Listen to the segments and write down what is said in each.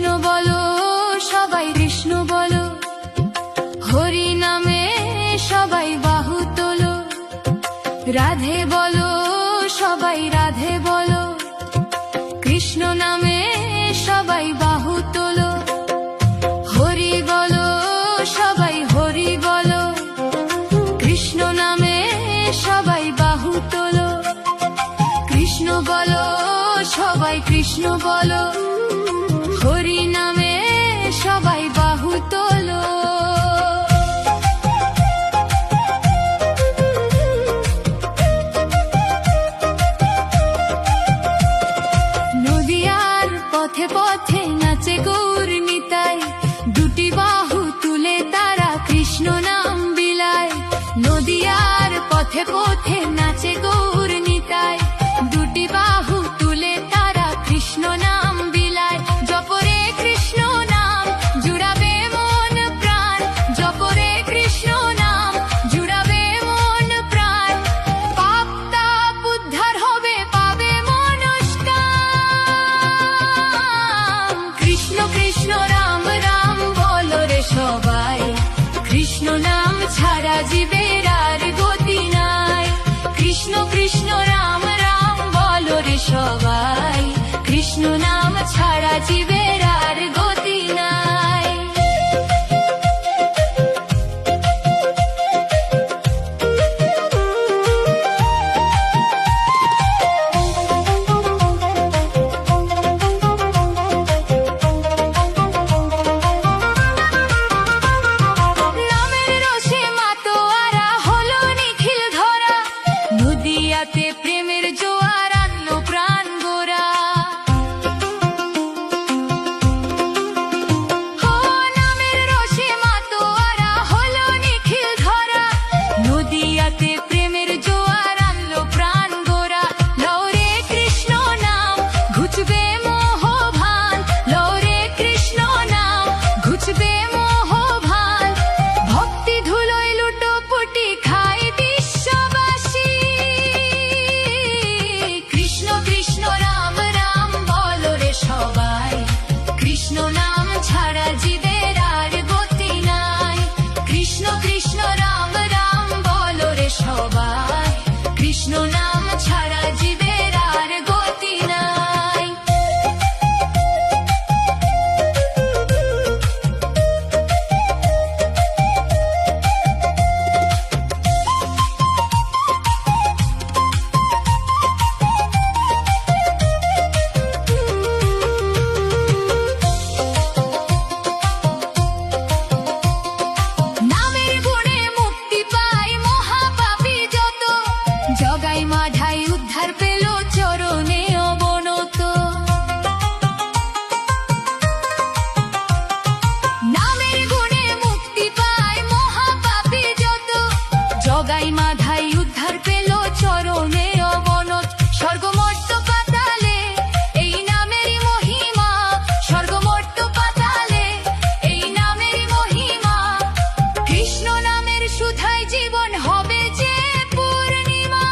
কৃষ্ণ বলো সবাই কৃষ্ণ বলো, হরি নামে সবাই বাহু তোলো। রাধে বলো সবাই রাধে বলো, কৃষ্ণ নামে সবাই বাহু তোলো। হরি বলো সবাই হরি বলো, কৃষ্ণ নামে সবাই বাহু তোলো। কৃষ্ণ বলো সবাই কৃষ্ণ বলো, হরি নামে সবাই বাহু তোলো। নদিয়ার পথে পথে নাচে গৌর নিতাই, দুটি বাহু তুলে তারা কৃষ্ণ নাম বিলায়। নদিয়ার পথে পথে নাচে গৌর নিতাই, দুটি বাহু তুলে তারা কৃষ্ণ নাম বিলায়। জপরে কৃষ্ণ নাম জুড়াবে মন প্রাণ, জপরে কৃষ্ণ নাম জুড়াবে মন প্রাণ। পাপ তাপ উদ্ধার হবে, পাবে মনস্কাম। কৃষ্ণ কৃষ্ণ রাম রাম বলো রে সবাই, কৃষ্ণ নাম ছাড়া জীবের আর গতি নাই। কৃষ্ণ কৃষ্ণ রাম রাম বলো রে সবাই, কৃষ্ণ নাম ছাড়া জীবের আর গতি নাই। নামের রসে মাতোয়ারা হলো নিখিল ধরা, নদিয়াতে প্রেমের জোয়ার আনলো প্রাণ গোরা। ও নামের রসে মাতোয়ারা হলো নিখিল ধরা, নদিয়াতে প্রেমের জোয়ার আনলো প্রাণ গোরা। লওরে কৃষ্ণ নাম ঘুচবে মোহভান, লওরে কৃষ্ণ নাম ঘুচবে মোহভান। ভক্তি ধুলোয় লুটোপুটি খাই বিশ্ববাসী। কৃষ্ণ কৃষ্ণ রাম রাম বলো রে সবাই, কৃষ্ণ নাম ছাড়া জীবের আর গতি নাই। কৃষ্ণ কৃষ্ণ রাম রাম বলো রে সবাই, কৃষ্ণ নাম ছাড়া জীবের আর গতি নাই। নামের গুণে মুক্তি পায় মহাপাপী যত, জগাই মাধাই উদ্ধার পেল চরণে অবনত। নামের গুণে মুক্তি পায় মহাপাপী যত, জগাই মাধাই উদ্ধার পেল চরণে অবনত। স্বর্গমর্ত পাতালে এই নামেরই মহিমা, স্বর্গমর্ত পাতালে এই নামেরই মহিমা। কৃষ্ণ নামের সুধায় জীবন হবে যে পূর্ণিমা।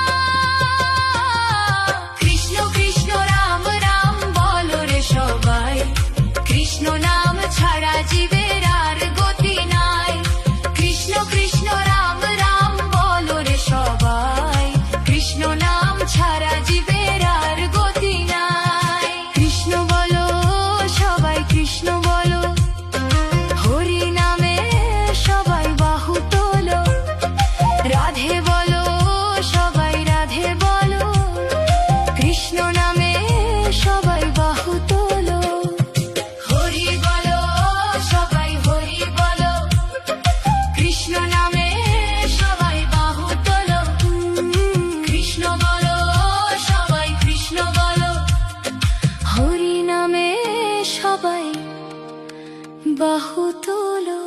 কৃষ্ণ কৃষ্ণ রাম রাম বলো রে সবাই, কৃষ্ণ নাম ছাড়া জীবের আর গতি নাই। কৃষ্ণ কৃষ্ণ রাম রাম বলো রে সবাই, কৃষ্ণ নাম ছাড়া জীবের আর গতি নাই। কৃষ্ণ বলো সবাই কৃষ্ণ বলো, হরি নামে সবাই বাহু তোলো। রাধে বলো সবাই রাধে বলো, কৃষ্ণ নামে সবাই বাহু তোলো। হরি বলো সবাই হরি বলো, কৃষ্ণ নামে সবাই বাহু তোলো। কৃষ্ণ বলো সবাই কৃষ্ণ বলো, হরি নামে সবাই বাহু তোলো।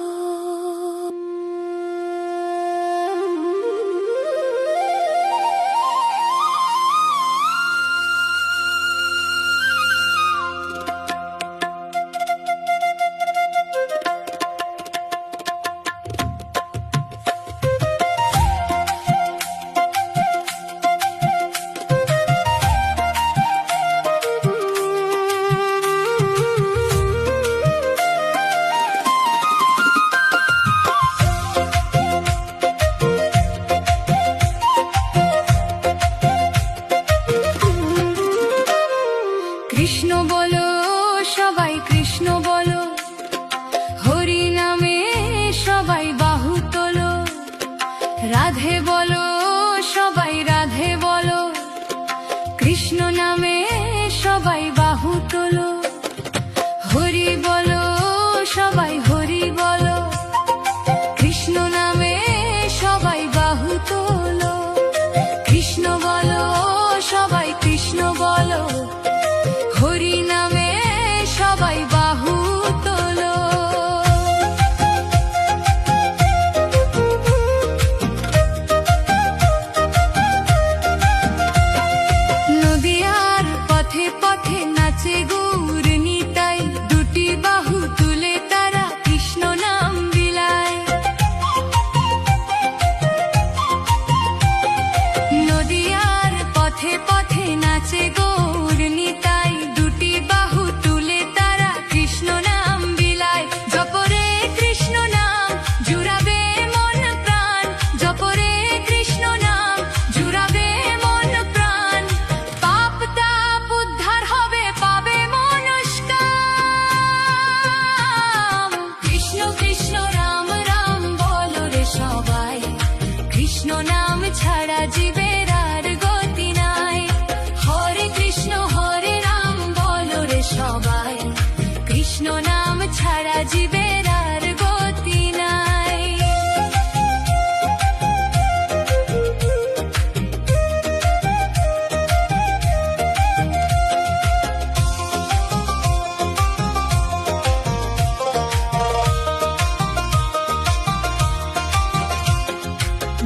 কৃষ্ণ নাম ছাড়া জীবের আর গতি নাই।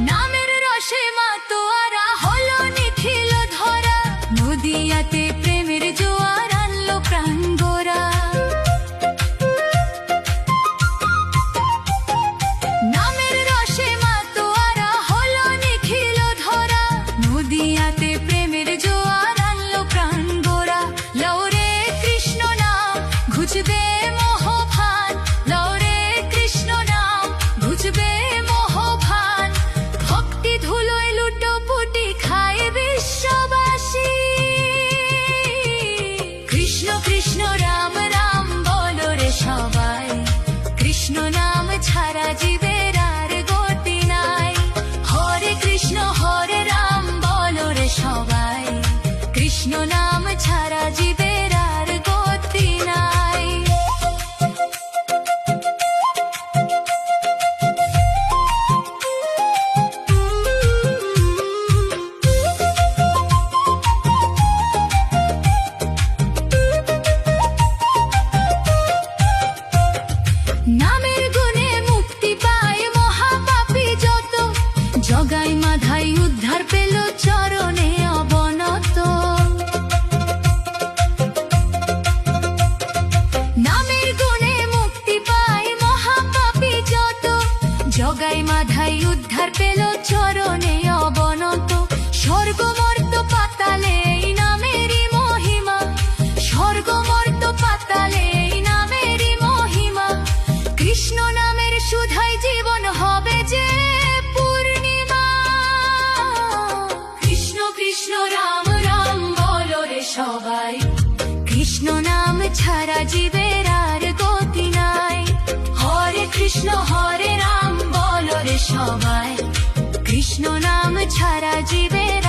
নামের রসে মাতোয়ারা হলো নিখিল ধরা, নদিয়াতে প্রেমের জোয়ার আনলো প্রাণ গোরা। নামের রসে মাতোয়ারা হলো নিখিল ধরা, নদিয়াতে প্রেমের জোয়ার আনলো প্রাণ গোরা। লৌরে কৃষ্ণ নাম ঘুচবে মোহভান, লৌরে কৃষ্ণ নাম ঘুচবে মোহভান। ভক্তি ধুলোয় লুটোপুটি খায় বিশ্ববাসী। কৃষ্ণ কৃষ্ণ রাম রাম বলো রে সবাই, কৃষ্ণ নাম ছাড়া জীবের আর গতি নাই। হরে কৃষ্ণ হরে রাম বলো রে সবাই, কৃষ্ণ নাম ছাড়া জীবের আর গতি নাই। নামের গুণে মুক্তি পায় মহাপাপী যত, জগাই মাধাই উদ্ধার পেল চরণে অবনত। নামের গুণে মুক্তি পায় মহাপাপী যত, জগাই মাধাই উদ্ধার পেল চরণে অবনত। স্বর্গ মর্ত পাতালে এই নামেরই মহিমা, স্বর্গ মর্ত পাতালে এই নামেরই মহিমা। কৃষ্ণ নামের সুধাই জীবন হবে যে পূর্ণিমা। কৃষ্ণ কৃষ্ণ রাম রাম বলো রে সবাই, কৃষ্ণ নাম ছাড়া জীবের আর গতি নাই। হরে কৃষ্ণ হরে রাম বলো রে সবাই, কৃষ্ণ নাম ছাড়া জীবের